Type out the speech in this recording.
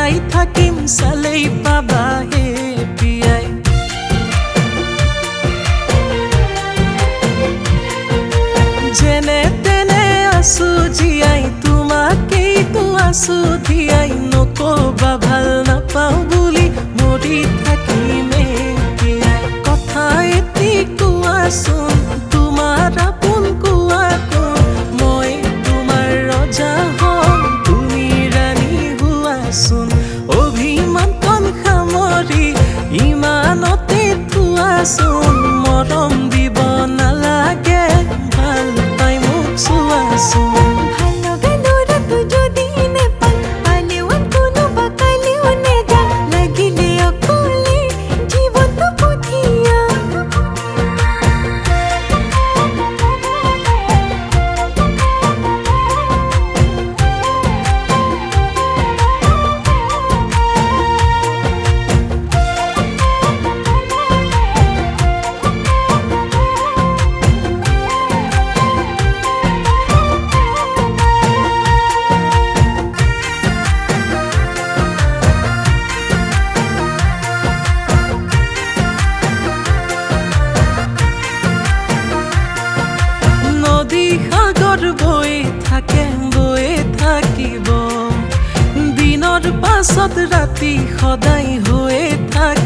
চাই থাকিম চালেই পাবা হে পিয়াই যেনে তেনে আছো জীয়াই তোমাকেইতো আছো ধিয়াই নকবা ভাল নাপাওঁ বুলি মৰি থাকিমে পিয়াই কথা এটি কোৱাচোন তোমাৰ আপোন কোৱা কোন মই তোমাৰ ৰজা হম তুমি ৰাণী হোৱাচোন অভিমান কণ সামৰি ইমানতে থোৱাচোন মৰম দিব নালাগে ভাল পাই মোক চোৱাচোন সাগৰ বৈ থাকে বৈ থাকিব দিনৰ পাছত ৰাতি সদায় হৈয়ে থাকে